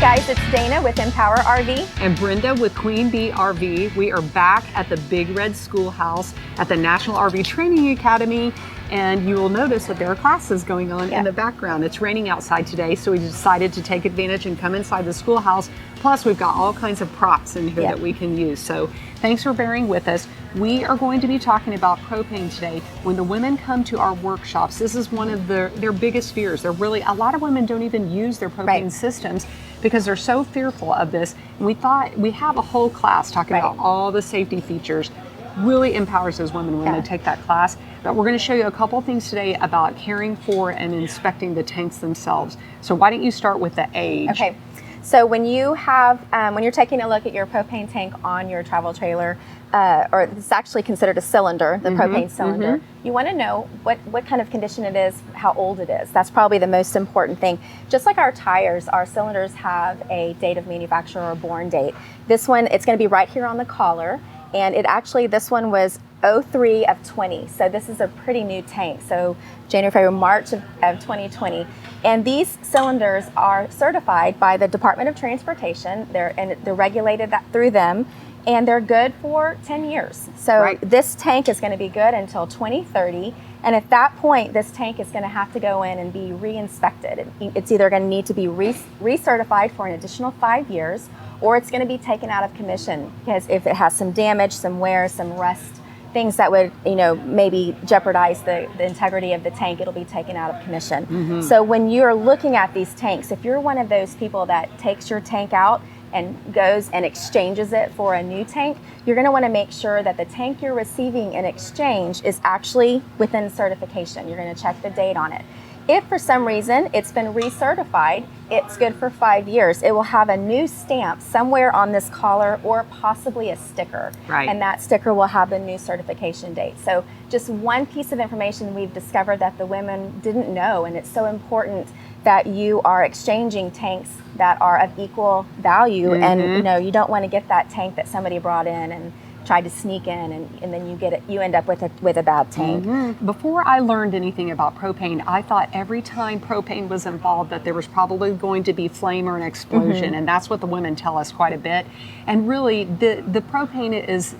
guys, it's Dana with Empower RV. And Brenda with Queen Bee RV. We are back at the Big Red Schoolhouse at the National RV Training Academy. And you will notice that there are classes going on in the background. It's raining outside today, so we decided to take advantage and come inside the schoolhouse. Plus, we've got all kinds of props in here that we can use. So thanks for bearing with us. We are going to be talking about propane today. When the women come to our workshops, this is one of their biggest fears. They're really, a lot of women don't even use their propane systems because they're so fearful of this. And we thought we have a whole class talking about all the safety features. Really empowers those women when they take that class. But we're going to show you a couple things today about caring for and inspecting the tanks themselves. So why don't you start with the age? Okay. So when you have, when you're taking a look at your propane tank on your travel trailer, or it's actually considered a cylinder, the propane cylinder, you want to know what kind of condition it is, how old it is. That's probably the most important thing. Just like our tires, our cylinders have a date of manufacture or born date. This one, it's going to be right here on the collar. And it actually, this one was 03 of 20. So this is a pretty new tank. So January, February, March of 2020. And these cylinders are certified by the Department of Transportation. They're regulated through them. And they're good for 10 years. So this tank is going to be good until 2030. And at that point, this tank is going to have to go in and be re-inspected. It's either going to need to be recertified for an additional 5 years, or it's going to be taken out of commission because if it has some damage, some wear, some rust, things that would, maybe jeopardize the integrity of the tank, it'll be taken out of commission. So when you're looking at these tanks, if you're one of those people that takes your tank out and goes and exchanges it for a new tank, you're going to want to make sure that the tank you're receiving in exchange is actually within certification. You're going to check the date on it. If for some reason it's been recertified, it's good for 5 years. It will have a new stamp somewhere on this collar or possibly a sticker. And that sticker will have the new certification date. So just one piece of information we've discovered that the women didn't know, and it's so important that you are exchanging tanks that are of equal value. And you don't want to get that tank that somebody brought in and tried to sneak in, and then you end up with a bad tank. Before I learned anything about propane, I thought every time propane was involved that there was probably going to be flame or an explosion, and that's what the women tell us quite a bit. And really, the propane is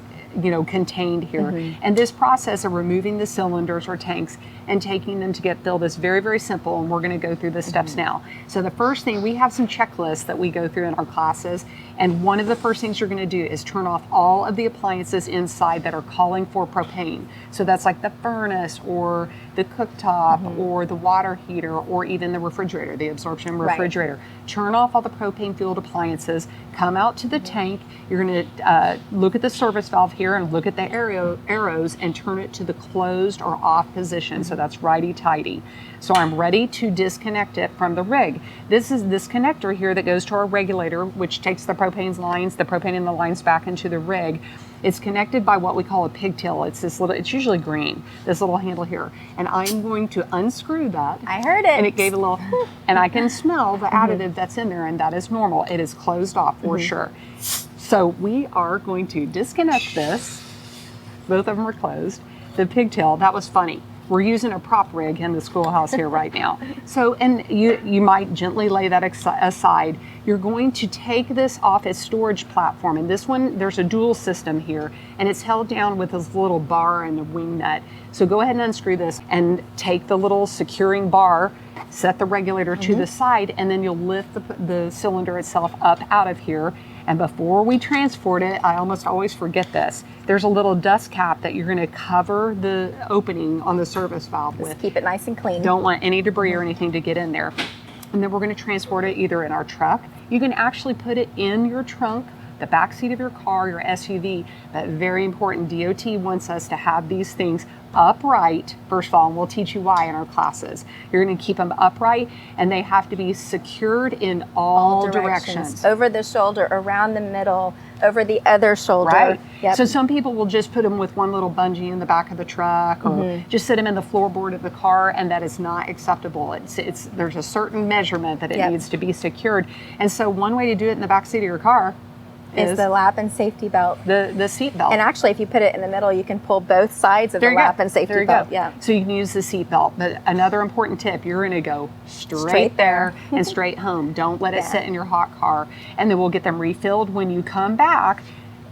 contained here. And this process of removing the cylinders or tanks and taking them to get filled is very, very simple, and we're going to go through the steps now. So the first thing, we have some checklists that we go through in our classes, and one of the first things you're going to do is turn off all of the appliances inside that are calling for propane. So that's like the furnace or the cooktop or the water heater or even the refrigerator, the absorption refrigerator. Turn off all the propane fueled appliances, come out to the tank. You're going to look at the service valve here and look at the arrows and turn it to the closed or off position. So that's righty-tighty. So I'm ready to disconnect it from the rig. This is this connector here that goes to our regulator, which takes the propane in the lines back into the rig. It's connected by what we call a pigtail. It's this little, it's usually green, this little handle here. And I'm going to unscrew that. I heard it. And it gave a little, and I can smell the additive that's in there, and that is normal. It is closed off for sure. So we are going to disconnect this. Both of them are closed. The pigtail, that was funny. We're using a prop rig in the schoolhouse here right now. So, and you might gently lay that aside. You're going to take this off its storage platform. And this one, there's a dual system here, and it's held down with this little bar and the wing nut. So go ahead and unscrew this and take the little securing bar, set the regulator to the side, and then you'll lift the cylinder itself up out of here. And before we transport it, I almost always forget this. There's a little dust cap that you're going to cover the opening on the service valve with. Keep it nice and clean. Don't want any debris or anything to get in there. And then we're going to transport it either in our truck. You can actually put it in your trunk, the back seat of your car, your SUV. But very important, DOT wants us to have these things upright, first of all, and we'll teach you why in our classes. You're going to keep them upright, and they have to be secured in all directions. Over the shoulder, around the middle, over the other shoulder. Right. So some people will just put them with one little bungee in the back of the truck, or just sit them in the floorboard of the car, and that is not acceptable. There's a certain measurement that it needs to be secured. And so one way to do it in the back seat of your car is the lap and safety belt. The seat belt. And actually, if you put it in the middle, you can pull both sides of the lap and safety belt. Yeah. So you can use the seat belt. But another important tip, you're going to go straight there and straight home. Don't let it sit in your hot car. And then we'll get them refilled. When you come back,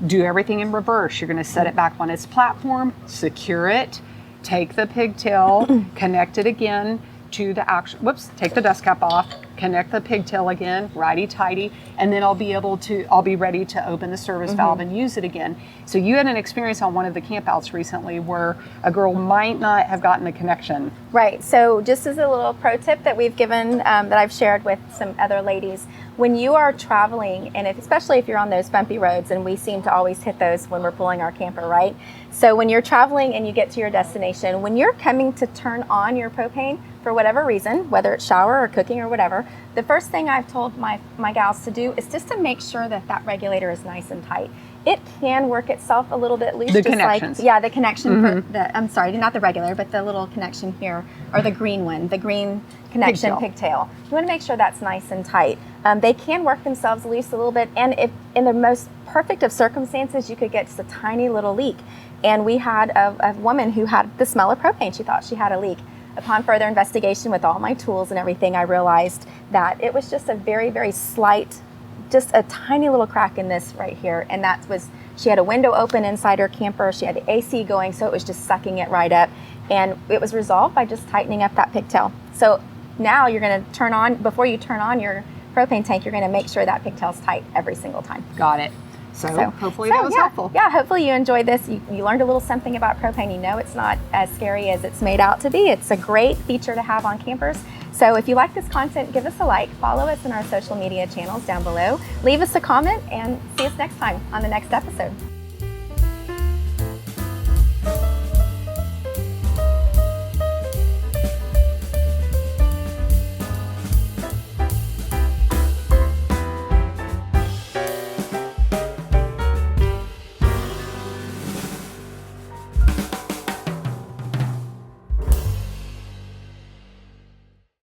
do everything in reverse. You're going to set it back on its platform, secure it, take the pigtail, connect it again to the actual, take the dust cap off, connect the pigtail again, righty-tighty, and then I'll be ready to open the service valve and use it again. So you had an experience on one of the campouts recently where a girl might not have gotten the connection. Right, so just as a little pro tip that we've given, that I've shared with some other ladies, when you are traveling, and especially if you're on those bumpy roads, and we seem to always hit those when we're pulling our camper, right? So when you're traveling and you get to your destination, when you're coming to turn on your propane, for whatever reason, whether it's shower or cooking or whatever, the first thing I've told my gals to do is just to make sure that regulator is nice and tight. It can work itself a little bit loose. The connections. The connection for I'm sorry, not the regular, but the little connection here, or the green one, the green connection pigtail. You want to make sure that's nice and tight. They can work themselves loose a little bit, and if in the most perfect of circumstances, you could get just a tiny little leak. And we had a woman who had the smell of propane. She thought she had a leak. Upon further investigation with all my tools and everything, I realized that it was just a very, very slight, just a tiny little crack in this right here. And that was, she had a window open inside her camper. She had the AC going, so it was just sucking it right up. And it was resolved by just tightening up that pigtail. So now you're going to turn on, before you turn on your propane tank, you're going to make sure that pigtail's tight every single time. Got it. So hopefully that was helpful. Yeah, hopefully you enjoyed this. You learned a little something about propane. You know it's not as scary as it's made out to be. It's a great feature to have on campers. So if you like this content, give us a like, follow us in our social media channels down below, leave us a comment, and see us next time on the next episode.